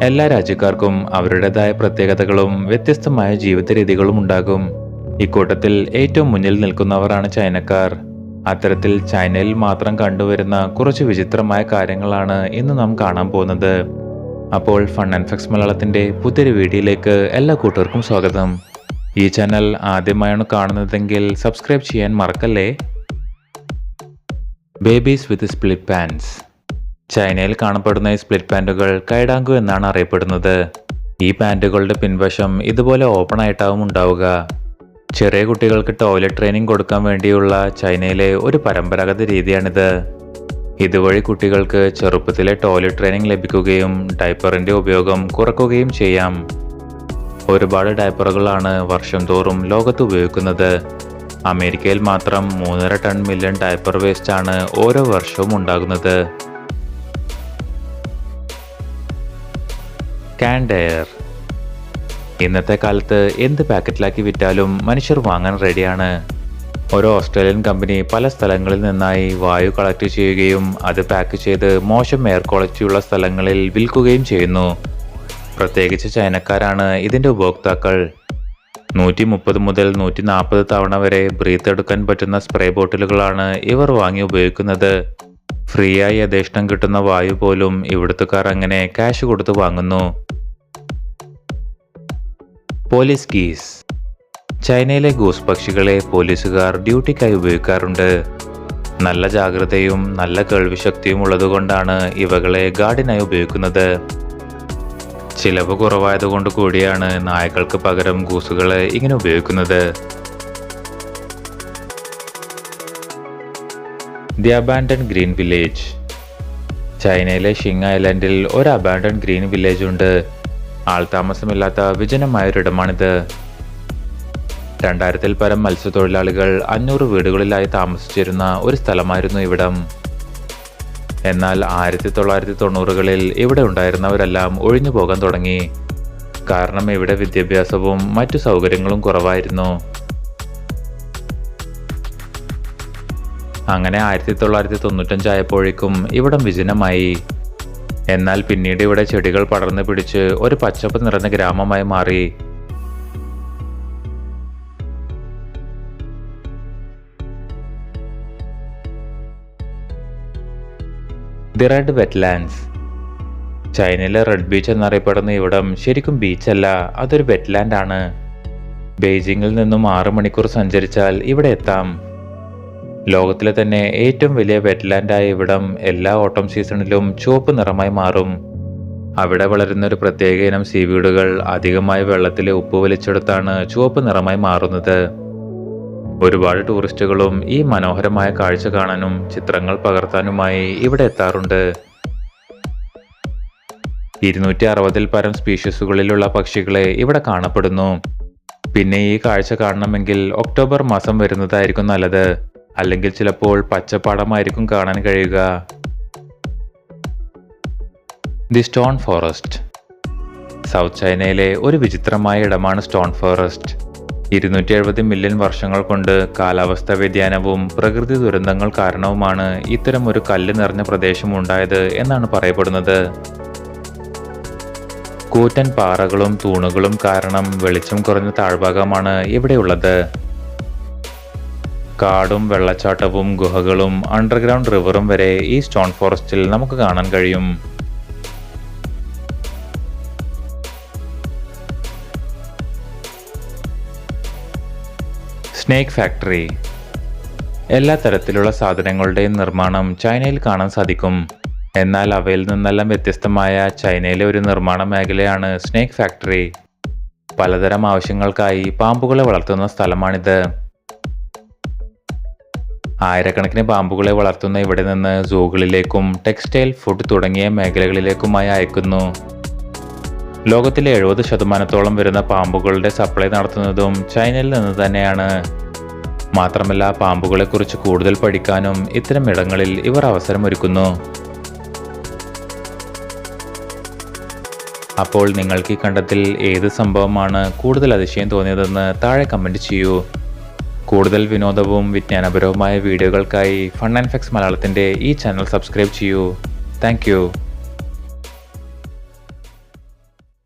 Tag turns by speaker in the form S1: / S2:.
S1: എല്ലാ രാജ്യക്കാർക്കും അവരുടേതായ പ്രത്യേകതകളും വ്യത്യസ്തമായ ജീവിത രീതികളും ഉണ്ടാകും. ഇക്കൂട്ടത്തിൽ ഏറ്റവും മുന്നിൽ നിൽക്കുന്നവരാണ് ചൈനക്കാർ. അത്തരത്തിൽ ചൈനയിൽ മാത്രം കണ്ടുവരുന്ന കുറച്ച് വിചിത്രമായ കാര്യങ്ങളാണ് ഇന്ന് നാം കാണാൻ പോകുന്നത്. അപ്പോൾ ഫൺ ആൻഡ് ഫാക്ട്സ് മലയാളത്തിന്റെ പുതിയൊരു വീഡിയോയിലേക്ക് എല്ലാ കൂട്ടുകാർക്കും സ്വാഗതം. ഈ ചാനൽ ആദ്യമായാണ് കാണുന്നതെങ്കിൽ സബ്സ്ക്രൈബ് ചെയ്യാൻ മറക്കല്ലേ. ബേബീസ് വിത്ത് സ്പ്ലിറ്റ് പാൻസ്. ചൈനയിൽ കാണപ്പെടുന്ന ഈ സ്പ്ലിറ്റ് പാൻറ്റുകൾ കൈഡാങ്കു എന്നാണ് അറിയപ്പെടുന്നത്. ഈ പാൻറ്റുകളുടെ പിൻവശം ഇതുപോലെ ഓപ്പൺ ആയിട്ടാവും ഉണ്ടാവുക. ചെറിയ കുട്ടികൾക്ക് ടോയ്ലറ്റ് ട്രെയിനിങ് കൊടുക്കാൻ വേണ്ടിയുള്ള ചൈനയിലെ ഒരു പരമ്പരാഗത രീതിയാണിത്. ഇതുവഴി കുട്ടികൾക്ക് ചെറുപ്പത്തിലെ ടോയ്ലറ്റ് ട്രെയിനിങ് ലഭിക്കുകയും ഡയപ്പറിൻ്റെ ഉപയോഗം കുറക്കുകയും ചെയ്യാം. ഒരുപാട് ഡയപ്പറുകളാണ് വർഷം തോറും ലോകത്ത് ഉപയോഗിക്കുന്നത്. അമേരിക്കയിൽ മാത്രം 3.5 ടൺ മില്യൺ ഡയപ്പർ വേസ്റ്റ് ആണ് ഓരോ വർഷവും ഉണ്ടാകുന്നത്. Kant air. ഇന്നത്തെ കാലത്ത് എന്ത് പാക്കറ്റിലാക്കി വിറ്റാലും മനുഷ്യർ വാങ്ങാൻ റെഡിയാണ്. ഒരു ഓസ്ട്രേലിയൻ കമ്പനി പല സ്ഥലങ്ങളിൽ നിന്നായി വായു കളക്ട് ചെയ്യുകയും അത് പാക്ക് ചെയ്ത് മോശം എയർ ക്വാളിറ്റിയുള്ള സ്ഥലങ്ങളിൽ വിൽക്കുകയും ചെയ്യുന്നു. പ്രത്യേകിച്ച് ചൈനക്കാരാണ് ഇതിൻ്റെ ഉപഭോക്താക്കൾ. 130 മുതൽ 140 തവണ വരെ ബ്രീത്ത് എടുക്കാൻ പറ്റുന്ന സ്പ്രേ ബോട്ടിലുകളാണ് ഇവർ വാങ്ങി ഉപയോഗിക്കുന്നത്. ഫ്രീ ആയി യഥേഷ്ടം കിട്ടുന്ന വായു പോലും ഇവിടുത്തുകാർ അങ്ങനെ ക്യാഷ് കൊടുത്ത് വാങ്ങുന്നു. Police keys. ചൈനയിലെ ഗൂസ് പക്ഷികളെ പോലീസുകാർ ഡ്യൂട്ടിക്കായി ഉപയോഗിക്കാറുണ്ട്. നല്ല ജാഗ്രതയും നല്ല കേൾവിശക്തിയും ഉള്ളതുകൊണ്ടാണ് ഇവകളെ ഗാർഡിനായി ഉപയോഗിക്കുന്നത്. ചിലവ് കുറവായതുകൊണ്ട് കൂടിയാണ് നായകൾക്ക് പകരം ഗൂസുകളെ ഇങ്ങനെ ഉപയോഗിക്കുന്നത്. The abandoned green village. ചൈനയിലെ ഷിങ് ഐലൻഡിൽ ഒരു അബാൻഡൻഡ് ഗ്രീൻ വില്ലേജ് ഉണ്ട്. ആൾതാമസമില്ലാത്ത വിജനമായൊരിടമാണിത്. 2000-ൽ പരം മത്സ്യത്തൊഴിലാളികൾ 500 വീടുകളിലായി താമസിച്ചിരുന്ന ഒരു സ്ഥലമായിരുന്നു ഇവിടം. എന്നാൽ 1990-കളിൽ ഇവിടെ ഉണ്ടായിരുന്നവരെല്ലാം ഒഴിഞ്ഞു പോകാൻ തുടങ്ങി. കാരണം ഇവിടെ വിദ്യാഭ്യാസവും മറ്റു സൗകര്യങ്ങളും കുറവായിരുന്നു. അങ്ങനെ 1995 ആയപ്പോഴേക്കും ഇവിടം വിജനമായി. എന്നാൽ പിന്നീട് ഇവിടെ ചെടികൾ പടർന്നു പിടിച്ച് ഒരു പച്ചപ്പ് നിറഞ്ഞ ഗ്രാമമായി മാറി. The red wetlands. ചൈനയിലെ റെഡ് ബീച്ച് എന്നറിയപ്പെടുന്ന ഇവിടം ശരിക്കും ബീച്ചല്ല, അതൊരു വെറ്റ്ലാൻഡ് ആണ്. ബെയ്ജിങ്ങിൽ നിന്നും 6 മണിക്കൂർ സഞ്ചരിച്ചാൽ ഇവിടെ എത്താം. ലോകത്തിലെ തന്നെ ഏറ്റവും വലിയ വെറ്റ്ലാൻഡായ ഇവിടം എല്ലാ ഓട്ടം സീസണിലും ചുവപ്പ് നിറമായി മാറും. അവിടെ വളരുന്ന ഒരു പ്രത്യേക ഇനം സീവീഡുകൾ അധികമായി വെള്ളത്തിലെ ഉപ്പ് വലിച്ചെടുത്താണ് ചുവപ്പ് നിറമായി മാറുന്നത്. ഒരുപാട് ടൂറിസ്റ്റുകളും ഈ മനോഹരമായ കാഴ്ച കാണാനും ചിത്രങ്ങൾ പകർത്താനുമായി ഇവിടെ എത്താറുണ്ട്. 260-ൽ പരം സ്പീഷീസുകളിലുള്ള പക്ഷികളെ ഇവിടെ കാണപ്പെടുന്നു. പിന്നെ ഈ കാഴ്ച കാണണമെങ്കിൽ ഒക്ടോബർ മാസം വരുന്നതായിരിക്കും നല്ലത്. അല്ലെങ്കിൽ ചിലപ്പോൾ പച്ചപ്പാടമായിരിക്കും കാണാൻ കഴിയുക. The stone forest. സൗത്ത് ചൈനയിലെ ഒരു വിചിത്രമായ ഇടമാണ് സ്റ്റോൺ ഫോറസ്റ്റ്. 270 മില്യൺ വർഷങ്ങൾ കൊണ്ട് കാലാവസ്ഥാ വ്യതിയാനവും പ്രകൃതി ദുരന്തങ്ങൾ കാരണവുമാണ് ഇത്തരം ഒരു കല്ല് നിറഞ്ഞ പ്രദേശം ഉണ്ടായത് എന്നാണ് പറയപ്പെടുന്നത്. കൂറ്റൻ പാറകളും തൂണുകളും കാരണം വെളിച്ചം കുറഞ്ഞ താഴ്ഭാഗമാണ് ഇവിടെയുള്ളത്. കാടും വെള്ളച്ചാട്ടവും ഗുഹകളും അണ്ടർഗ്രൗണ്ട് റിവറും വരെ ഈ സ്റ്റോൺ ഫോറസ്റ്റിൽ നമുക്ക് കാണാൻ കഴിയും. Snake factory. എല്ലാ തരത്തിലുള്ള സാധനങ്ങളുടെയും നിർമ്മാണം ചൈനയിൽ കാണാൻ സാധിക്കും. എന്നാൽ അവയിൽ നിന്നെല്ലാം വ്യത്യസ്തമായ ചൈനയിലെ ഒരു നിർമ്മാണ മേഖലയാണ് സ്നേക്ക് ഫാക്ടറി. പലതരം ആവശ്യങ്ങൾക്കായി പാമ്പുകളെ വളർത്തുന്ന സ്ഥലമാണിത്. ആയിരക്കണക്കിന് പാമ്പുകളെ വളർത്തുന്ന ഇവിടെ നിന്ന് സൂകളിലേക്കും ടെക്സ്റ്റൈൽ, ഫുഡ് തുടങ്ങിയ മേഖലകളിലേക്കുമായി അയക്കുന്നു. ലോകത്തിലെ 70% വരുന്ന പാമ്പുകളുടെ സപ്ലൈ നടത്തുന്നതും ചൈനയിൽ നിന്ന് തന്നെയാണ്. മാത്രമല്ല പാമ്പുകളെക്കുറിച്ച് കൂടുതൽ പഠിക്കാനും ഇത്തരം ഇടങ്ങളിൽ ഇവർ അവസരമൊരുക്കുന്നു. അപ്പോൾ നിങ്ങൾക്ക് ഈ കണ്ടത്തിൽ ഏത് സംഭവമാണ് കൂടുതൽ അതിശയം തോന്നിയതെന്ന് താഴെ കമൻറ്റ് ചെയ്യൂ. കൂടുതൽ വിനോദവും വിജ്ഞാനപരവുമായ വീഡിയോകൾക്കായി ഫൺ ആൻഡ് ഫാക്ട്സ് മലയാളത്തിൻ്റെ ഈ ചാനൽ സബ്സ്ക്രൈബ് ചെയ്യൂ. Thank you.